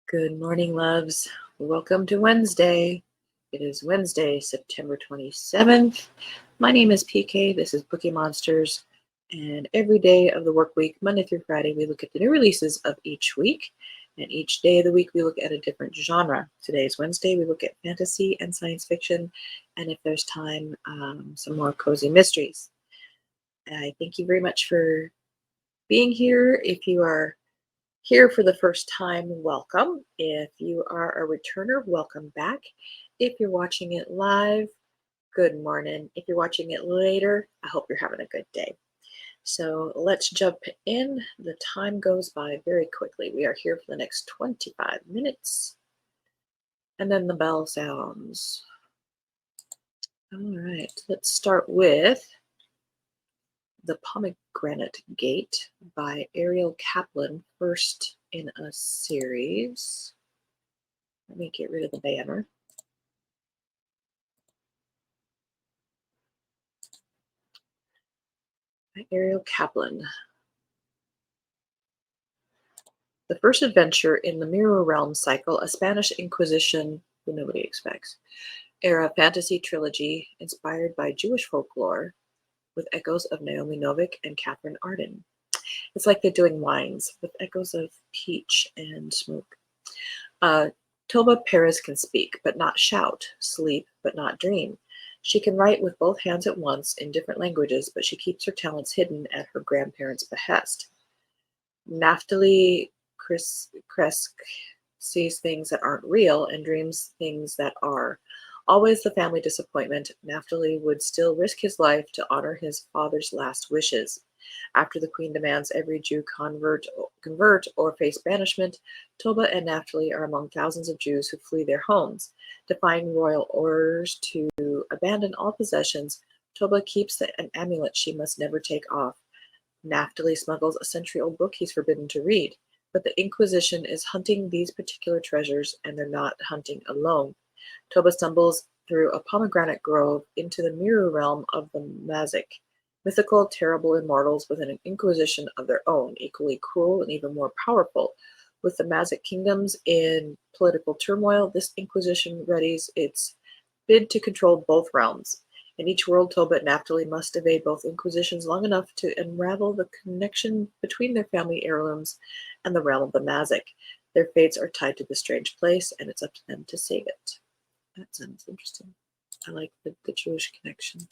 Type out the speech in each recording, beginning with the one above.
Good morning, loves. Welcome to Wednesday. It is Wednesday, September 27th. My name is PK. This is Bookeemonsters. And every day of the work week, Monday through Friday, we look at the new releases of each week. And each day of the week, we look at a different genre. Today is Wednesday. We look at fantasy and science fiction. And if there's time, some more cozy mysteries. I thank you very much for being here. If you are here for the first time, welcome. If you are a returner, welcome back. If you're watching it live, good morning. If you're watching it later, I hope you're having a good day. So let's jump in. The time goes by very quickly. We are here for the next 25 minutes. And then the bell sounds. All right, let's start with The Pomegranate Gate by Ariel Kaplan, first in a series. Let me get rid of the banner. By Ariel Kaplan. The first adventure in the Mirror Realm cycle, a Spanish Inquisition who nobody expects era fantasy trilogy inspired by Jewish folklore with echoes of Naomi Novik and Catherine Arden. It's like they're doing wines with echoes of peach and smoke. Toba Perez can speak, but not shout, sleep, but not dream. She can write with both hands at once in different languages, but she keeps her talents hidden at her grandparents' behest. Naphtali Kresk sees things that aren't real and dreams things that are. Always the family disappointment, Naphtali would still risk his life to honor his father's last wishes. After the queen demands every Jew convert or face banishment, Toba and Naphtali are among thousands of Jews who flee their homes. Defying royal orders to abandon all possessions, Toba keeps an amulet she must never take off. Naphtali smuggles a century-old book he's forbidden to read, but the Inquisition is hunting these particular treasures, and they're not hunting alone. Toba stumbles through a pomegranate grove into the mirror realm of the Mazik, mythical, terrible immortals with an inquisition of their own, equally cruel and even more powerful. With the Mazik kingdoms in political turmoil, this inquisition readies its bid to control both realms. In each world, Toba and Naphtali must evade both inquisitions long enough to unravel the connection between their family heirlooms and the realm of the Mazik. Their fates are tied to the strange place, and it's up to them to save it. That sounds interesting. I like the Jewish connection.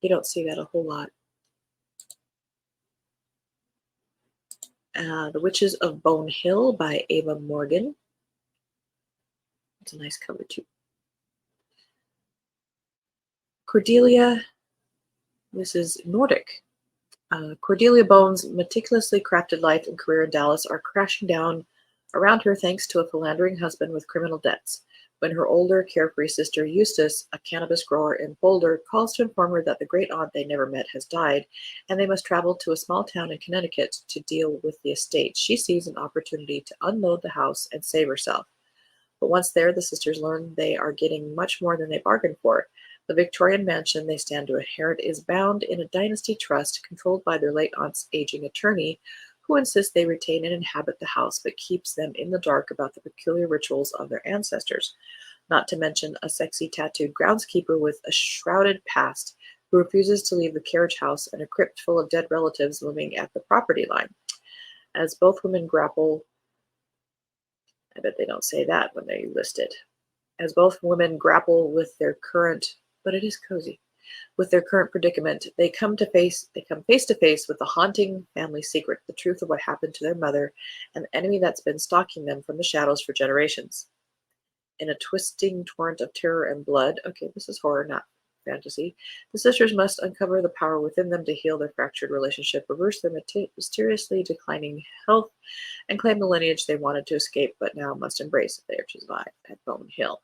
You don't see that a whole lot. The Witches of Bone Hill by Ava Morgan. It's a nice cover, too. Cordelia. This is Nordic. Cordelia Bone's meticulously crafted life and career in Dallas are crashing down around her thanks to a philandering husband with criminal debts. When her older, carefree sister Eustace, a cannabis grower in Boulder, calls to inform her that the great aunt they never met has died, and they must travel to a small town in Connecticut to deal with the estate, she sees an opportunity to unload the house and save herself. But once there, the sisters learn they are getting much more than they bargained for. The Victorian mansion they stand to inherit is bound in a dynasty trust controlled by their late aunt's aging attorney, who insists they retain and inhabit the house but keeps them in the dark about the peculiar rituals of their ancestors. Not to mention a sexy tattooed groundskeeper with a shrouded past who refuses to leave the carriage house and a crypt full of dead relatives living at the property line. As both women grapple, I bet they don't say that when they list it. As both women grapple with their current, but it is cozy, with their current predicament, they come face to face with the haunting family secret, the truth of what happened to their mother and the enemy that's been stalking them from the shadows for generations. In a twisting torrent of terror and blood, okay, this is horror, not fantasy, the sisters must uncover the power within them to heal their fractured relationship, reverse their mysteriously declining health, and claim the lineage they wanted to escape but now must embrace if they are to survive at Bone Hill.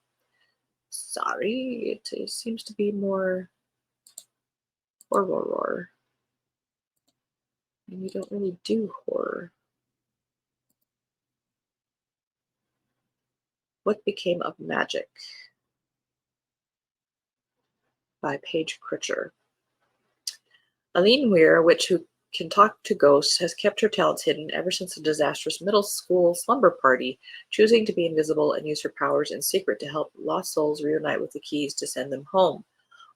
Sorry, it seems to be more horror. And we don't really do horror. What Became of Magic by Paige Critcher. Aline Weir, a witch who can talk to ghosts, has kept her talents hidden ever since a disastrous middle school slumber party, choosing to be invisible and use her powers in secret to help lost souls reunite with the keys to send them home.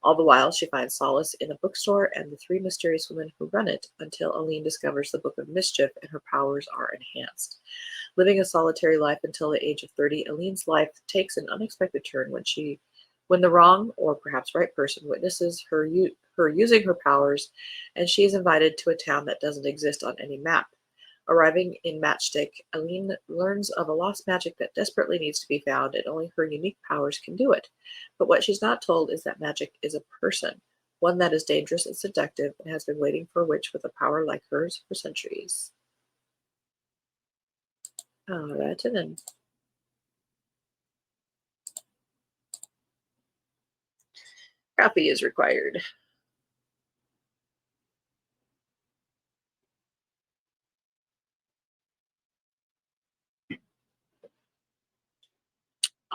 All the while, she finds solace in a bookstore and the three mysterious women who run it until Aline discovers the Book of Mischief and her powers are enhanced. Living a solitary life until the age of 30, Aline's life takes an unexpected turn when the wrong, or perhaps right person, witnesses her using her powers, and she is invited to a town that doesn't exist on any map. Arriving in Matchstick, Aline learns of a lost magic that desperately needs to be found, and only her unique powers can do it. But what she's not told is that magic is a person, one that is dangerous and seductive, and has been waiting for a witch with a power like hers for centuries. All right, and then copy is required.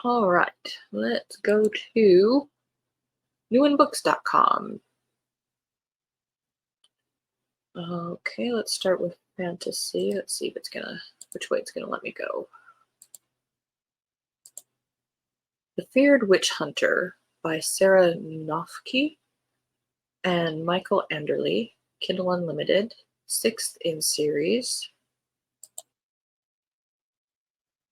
All right, let's go to newinbooks.com. Okay, let's start with fantasy. Let's see if which way it's gonna let me go. The Feared Witch Hunter by Sarah Nofke and Michael Anderle, Kindle Unlimited, 6th in series.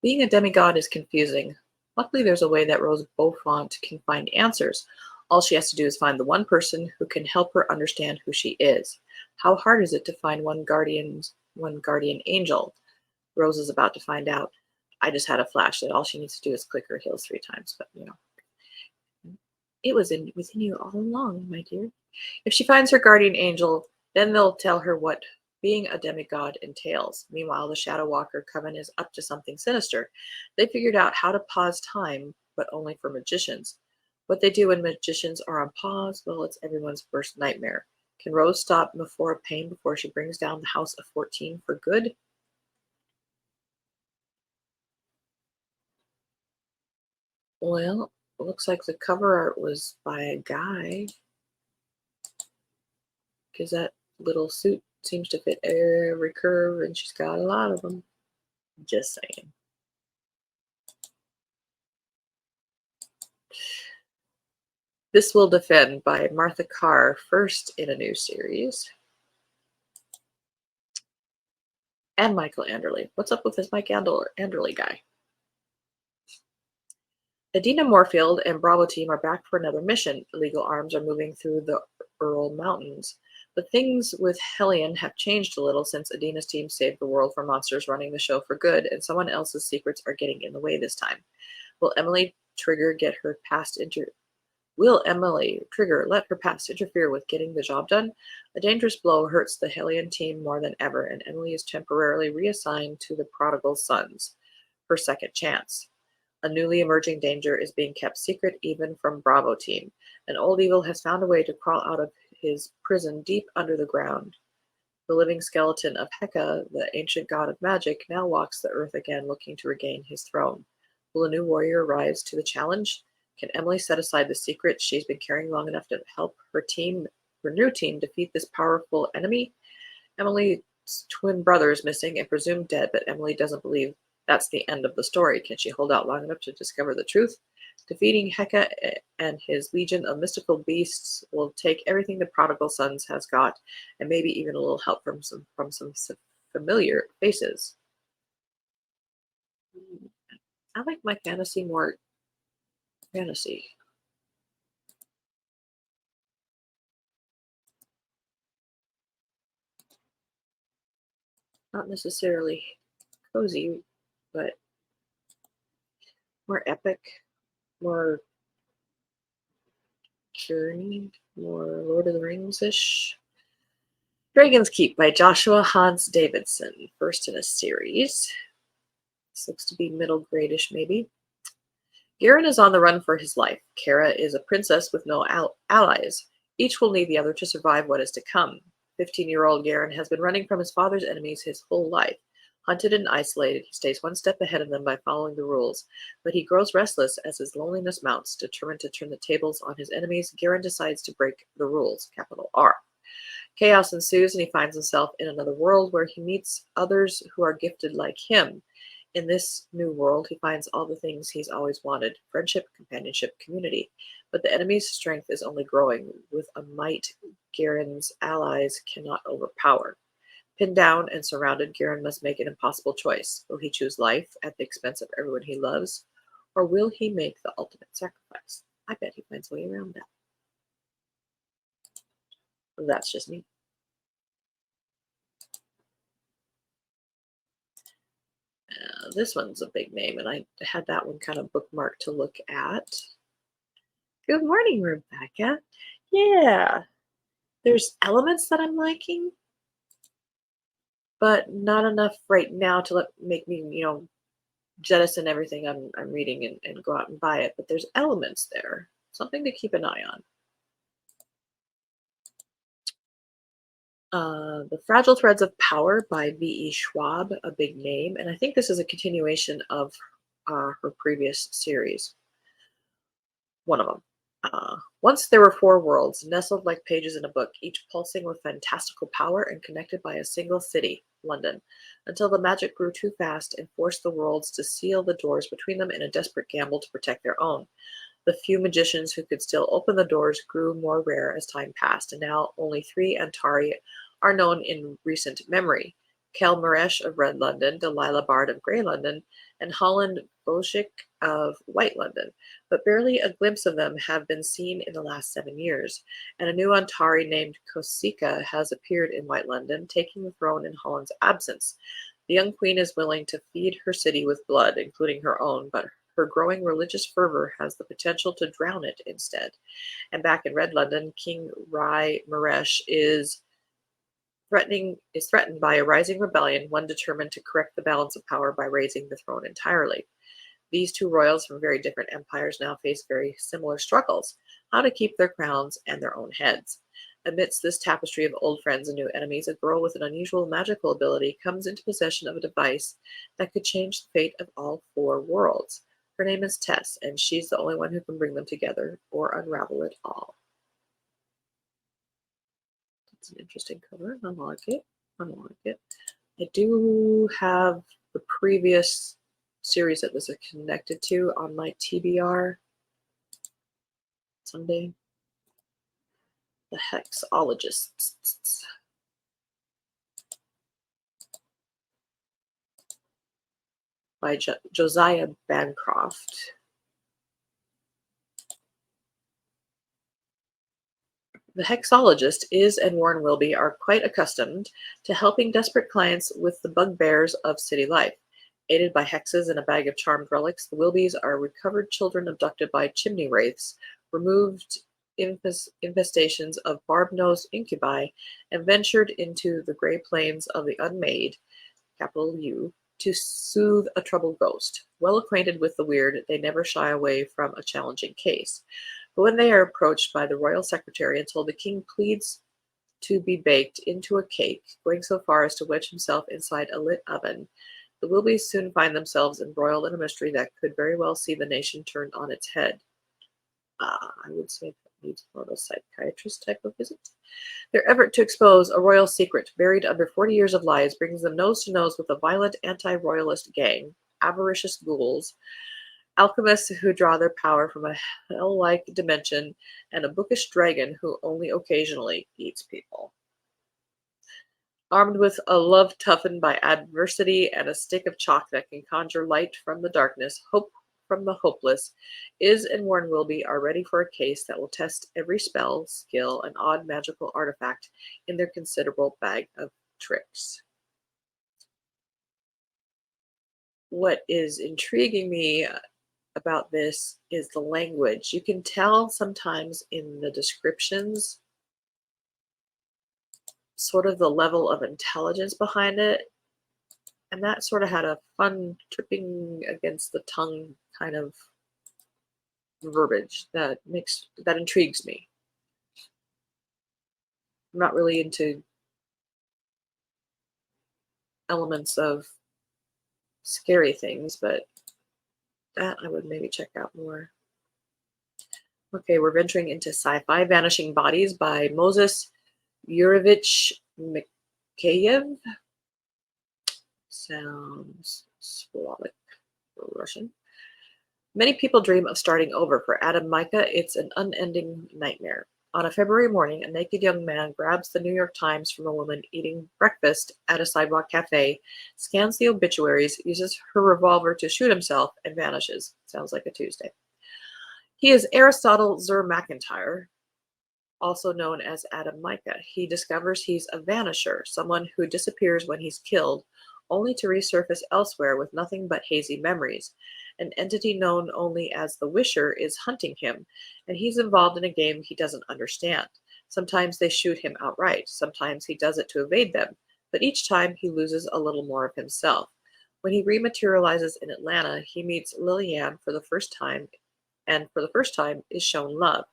Being a demigod is confusing. Luckily, there's a way that Rose Beaufort can find answers. All she has to do is find the one person who can help her understand who she is. How hard is it to find one guardian angel? Rose is about to find out. I just had a flash that all she needs to do is click her heels 3 times, but it was within you all along, my dear. If she finds her guardian angel, then they'll tell her what being a demigod entails. Meanwhile, the Shadow Walker Coven is up to something sinister. They figured out how to pause time, but only for magicians. What they do when magicians are on pause, well, it's everyone's worst nightmare. Can Rose stop Mephora Pain before she brings down the House of 14 for good? Well, it looks like the cover art was by a guy, because that little suit seems to fit every curve, and she's got a lot of them. Just saying. This Will Defend by Martha Carr, first in a new series. And Michael Anderle. What's up with this Mike Anderle guy? Adina Moorfield and Bravo team are back for another mission. Illegal arms are moving through the Ural Mountains. But things with Hellion have changed a little since Adina's team saved the world from monsters running the show for good, and someone else's secrets are getting in the way this time. Will Emily Trigger let her past interfere with getting the job done? A dangerous blow hurts the Hellion team more than ever, and Emily is temporarily reassigned to the Prodigal Sons, her second chance. A newly emerging danger is being kept secret even from Bravo team. An old evil has found a way to crawl out of his prison deep under the ground. The living skeleton of Heka, the ancient god of magic, now walks the earth again, looking to regain his throne. Will a new warrior rise to the challenge? Can Emily set aside the secret she's been carrying long enough to help her new team, defeat this powerful enemy? Emily's twin brother is missing and presumed dead, but Emily doesn't believe that's the end of the story. Can she hold out long enough to discover the truth? Defeating Heka and his legion of mystical beasts will take everything the Prodigal Sons has got, and maybe even a little help from some familiar faces. I like my fantasy more fantasy. Not necessarily cozy, but more epic, more journey, more Lord of the Rings-ish. Dragon's Keep by Joshua Hans Davidson, first in a series. This looks to be middle gradish, maybe. Garen is on the run for his life. Kara is a princess with no allies. Each will need the other to survive what is to come. 15-year-old Garen has been running from his father's enemies his whole life. Hunted and isolated, he stays one step ahead of them by following the rules. But he grows restless as his loneliness mounts. Determined to turn the tables on his enemies, Garen decides to break the rules, capital R. Chaos ensues, and he finds himself in another world where he meets others who are gifted like him. In this new world, he finds all the things he's always wanted: friendship, companionship, community. But the enemy's strength is only growing, with a might Garen's allies cannot overpower. Pinned down and surrounded, Garen must make an impossible choice. Will he choose life at the expense of everyone he loves, or will he make the ultimate sacrifice? I bet he finds a way around that. That's just me. This one's a big name, and I had that one kind of bookmarked to look at. Good morning, Rebecca. Yeah, there's elements that I'm liking, but not enough right now to make me, jettison everything I'm reading and go out and buy it. But there's elements there, something to keep an eye on. The Fragile Threads of Power by V.E. Schwab, a big name, and I think this is a continuation of her previous series. One of them. Once there were 4 worlds, nestled like pages in a book, each pulsing with fantastical power and connected by a single city, London, until the magic grew too fast and forced the worlds to seal the doors between them in a desperate gamble to protect their own. The few magicians who could still open the doors grew more rare as time passed, and now only 3 Antari are known in recent memory: Kel Maresh of Red London, Delilah Bard of Grey London, and Holland Boschik of White London. But barely a glimpse of them have been seen in the last 7 years, and a new Antari named Kosika has appeared in White London, taking the throne in Holland's absence. The young queen is willing to feed her city with blood, including her own, but her growing religious fervor has the potential to drown it instead. And back in Red London, King Rai Maresh is threatened by a rising rebellion, one determined to correct the balance of power by raising the throne entirely. These 2 royals from very different empires now face very similar struggles: how to keep their crowns and their own heads. Amidst this tapestry of old friends and new enemies, a girl with an unusual magical ability comes into possession of a device that could change the fate of all 4 worlds. Her name is Tess, and she's the only one who can bring them together or unravel it all. It's an interesting cover. I like it. I like it. I do have the previous series that this is connected to on my TBR someday. The Hexologists by Josiah Bancroft. The hexologist is and Warren Wilby are quite accustomed to helping desperate clients with the bugbears of city life. Aided by hexes and a bag of charmed relics, the Wilbys are recovered children abducted by chimney wraiths, removed infestations of barb-nosed incubi, and ventured into the gray plains of the unmade, capital U, to soothe a troubled ghost. Well acquainted with the weird, they never shy away from a challenging case. But when they are approached by the royal secretary and told the king pleads to be baked into a cake, going so far as to wedge himself inside a lit oven, the Wilbys soon find themselves embroiled in a mystery that could very well see the nation turned on its head. I would say that needs more of a psychiatrist type of visit. Their effort to expose a royal secret buried under 40 years of lies brings them nose to nose with a violent anti-royalist gang, avaricious ghouls, alchemists who draw their power from a hell-like dimension, and a bookish dragon who only occasionally eats people. Armed with a love toughened by adversity and a stick of chalk that can conjure light from the darkness, hope from the hopeless, Iz and Warren Wilby are ready for a case that will test every spell, skill, and odd magical artifact in their considerable bag of tricks. What is intriguing me about this is the language. You can tell sometimes in the descriptions sort of the level of intelligence behind it, and that sort of had a fun tripping against the tongue kind of verbiage that intrigues me. I'm not really into elements of scary things, but that I would maybe check out more. Okay, we're venturing into sci-fi. Vanishing Bodies by Moses Yurovich Mikheyev, sounds Slavic or Russian. Many people dream of starting over. For Adam Micah, it's an unending nightmare. On a February morning, a naked young man grabs the New York Times from a woman eating breakfast at a sidewalk cafe, scans the obituaries, uses her revolver to shoot himself, and vanishes. Sounds like a Tuesday. He is Aristotle Zer McIntyre, also known as Adam Micah. He discovers he's a vanisher, someone who disappears when he's killed, only to resurface elsewhere with nothing but hazy memories. An entity known only as the Wisher is hunting him, and he's involved in a game he doesn't understand. Sometimes they shoot him outright, sometimes he does it to evade them, but each time he loses a little more of himself. When he rematerializes in Atlanta, he meets Lillian for the first time, and for the first time is shown love.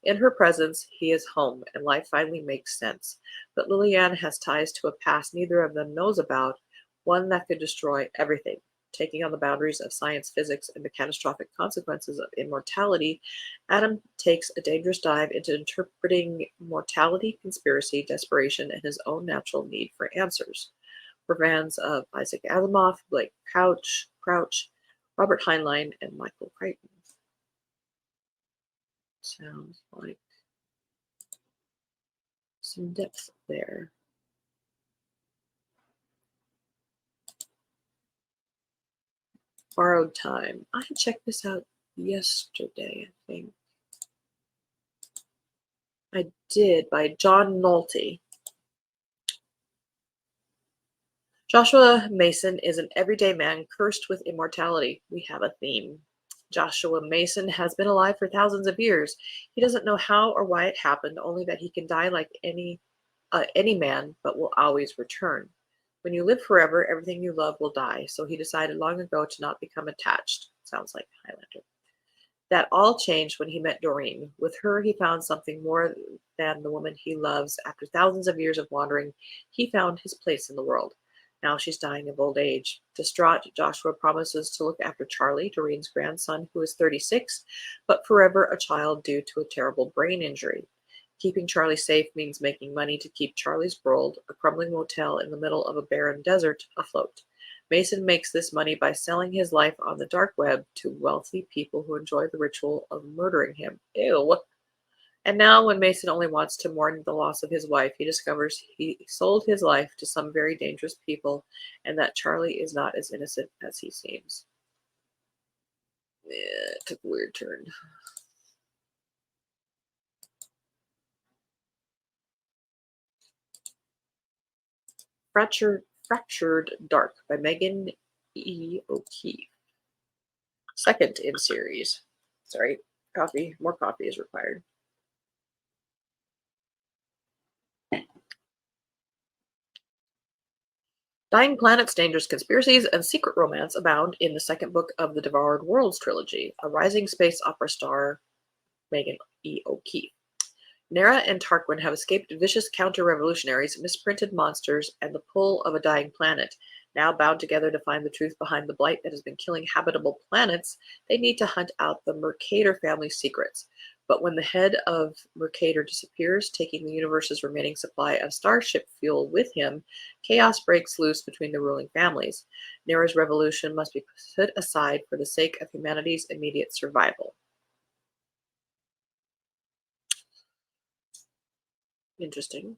In her presence, he is home, and life finally makes sense. But Lillian has ties to a past neither of them knows about, one that could destroy everything. Taking on the boundaries of science, physics, and the catastrophic consequences of immortality, Adam takes a dangerous dive into interpreting mortality, conspiracy, desperation, and his own natural need for answers. For fans of Isaac Asimov, Blake Crouch, Robert Heinlein, and Michael Crichton. Sounds like some depth there. Borrowed Time. I checked this out yesterday, I think. I did, by John Nolte. Joshua Mason is an everyday man cursed with immortality. We have a theme. Joshua Mason has been alive for thousands of years. He doesn't know how or why it happened, only that he can die like any man, but will always return. When you live forever, everything you love will die, so he decided long ago to not become attached. Sounds like Highlander. That all changed when he met Doreen. With her, he found something more than the woman he loves. After thousands of years of wandering, he found his place in the world. Now she's dying of old age. Distraught, Joshua promises to look after Charlie, Doreen's grandson, who is 36, but forever a child due to a terrible brain injury. Keeping Charlie safe means making money to keep Charlie's world, a crumbling motel in the middle of a barren desert, afloat. Mason makes this money by selling his life on the dark web to wealthy people who enjoy the ritual of murdering him. Ew. And now, when Mason only wants to mourn the loss of his wife, he discovers he sold his life to some very dangerous people, and that Charlie is not as innocent as he seems. Yeah, it took a weird turn. Fractured Dark by Megan E. O'Keefe. Second in series. Sorry, more coffee is required. Dying planets, dangerous conspiracies, and secret romance abound in the second book of the Devoured Worlds trilogy, a rising space opera star, Megan E. O'Keefe. Nera and Tarquin have escaped vicious counter-revolutionaries, misprinted monsters, and the pull of a dying planet. Now bound together to find the truth behind the blight that has been killing habitable planets, they need to hunt out the Mercator family's secrets. But when the head of Mercator disappears, taking the universe's remaining supply of starship fuel with him, chaos breaks loose between the ruling families. Nera's revolution must be put aside for the sake of humanity's immediate survival. Interesting.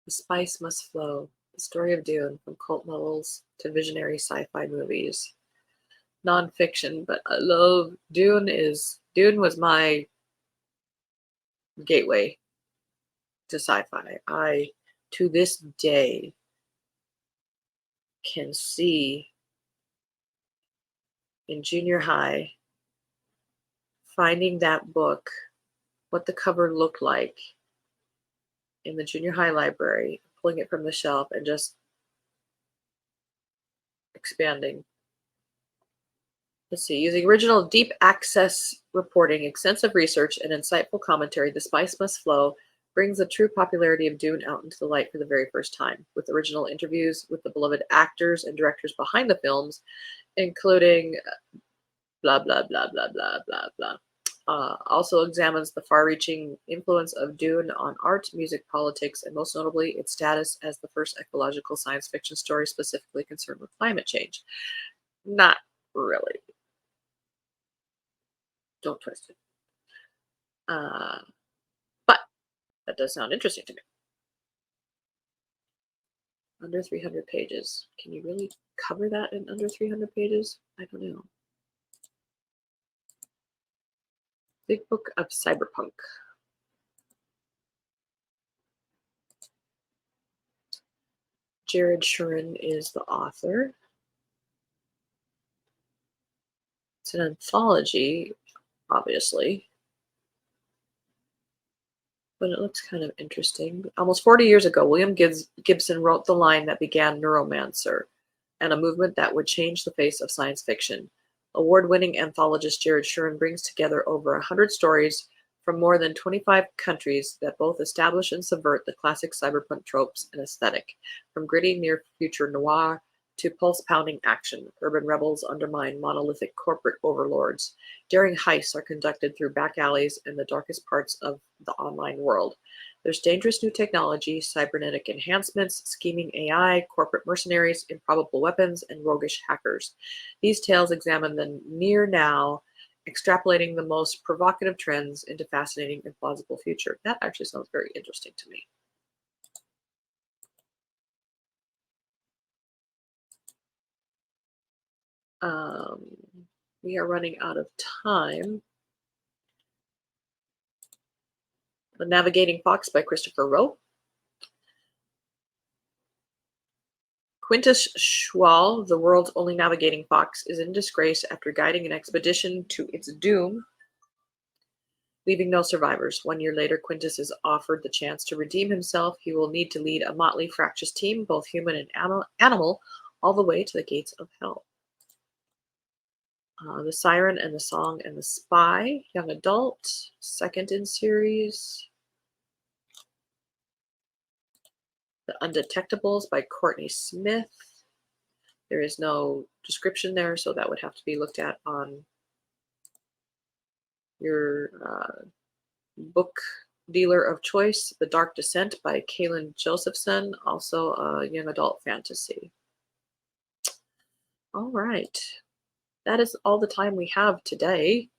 The spice must flow. The story of Dune, from cult novels to visionary sci-fi movies. Nonfiction, but I love Dune. Dune was my gateway to sci-fi. I, to this day, can see in junior high finding that book, what the cover looked like in the junior high library, pulling it from the shelf and just expanding. Let's see. Using original deep access reporting, extensive research, and insightful commentary, The Spice Must Flow brings the true popularity of Dune out into the light for the very first time, with original interviews with the beloved actors and directors behind the films, including blah, blah, blah, blah, blah, blah, blah. Also examines the far reaching influence of Dune on art, music, politics, and most notably its status as the first ecological science fiction story specifically concerned with climate change. Not really. Don't twist it. Uh, but that does sound interesting to me. Under 300 pages. Can you really cover that in under 300 pages? I don't know. Big Book of Cyberpunk. Jared Shurin is the author. It's an anthology, obviously, but it looks kind of interesting. Almost 40 years ago, William Gibson wrote the line that began Neuromancer, and a movement that would change the face of science fiction. Award-winning anthologist Jared Shurin brings together over 100 stories from more than 25 countries that both establish and subvert the classic cyberpunk tropes and aesthetic. From gritty near-future noir to pulse-pounding action, urban rebels undermine monolithic corporate overlords. Daring heists are conducted through back alleys and the darkest parts of the online world. There's dangerous new technology, cybernetic enhancements, scheming AI, corporate mercenaries, improbable weapons, and roguish hackers. These tales examine the near now, extrapolating the most provocative trends into fascinating and plausible future. That actually sounds very interesting to me. Um, we are running out of time. The Navigating Fox by Christopher Rowe. Quintus Schwal, the world's only navigating fox, is in disgrace after guiding an expedition to its doom, leaving no survivors. 1 year later, Quintus is offered the chance to redeem himself. He will need to lead a motley, fractious team, both human and animal, all the way to the gates of hell. The Siren and the Song and the Spy, young adult, second in series. The Undetectables by Courtney Smith. There is no description there, so that would have to be looked at on your book dealer of choice. The Dark Descent by Kaylin Josephson, also a young adult fantasy. All right. That is all the time we have today.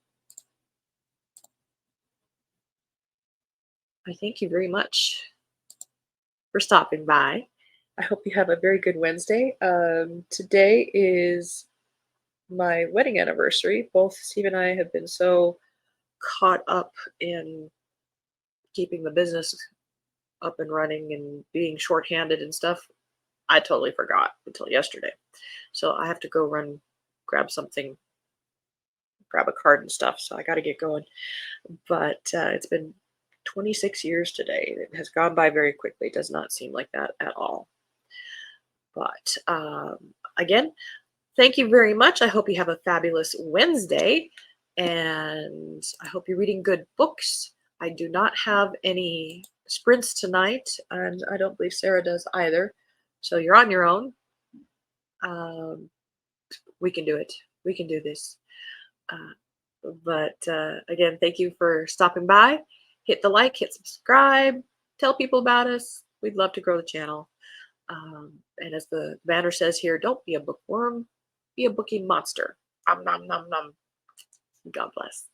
I thank you very much for stopping by. I hope you have a very good Wednesday. Today is my wedding anniversary. Both Steve and I have been so caught up in keeping the business up and running and being shorthanded and stuff. I totally forgot until yesterday. So I have to go grab something, grab a card and stuff. So I got to get going. But it's been 26 years today. It has gone by very quickly. It does not seem like that at all. But again, thank you very much. I hope you have a fabulous Wednesday. And I hope you're reading good books. I do not have any sprints tonight, and I don't believe Sarah does either. So you're on your own. We can do it. We can do this. But again, thank you for stopping by. Hit the like, hit subscribe, tell people about us. We'd love to grow the channel. And as the banner says here, don't be a bookworm, be a bookie monster. Nom nom nom nom. God bless.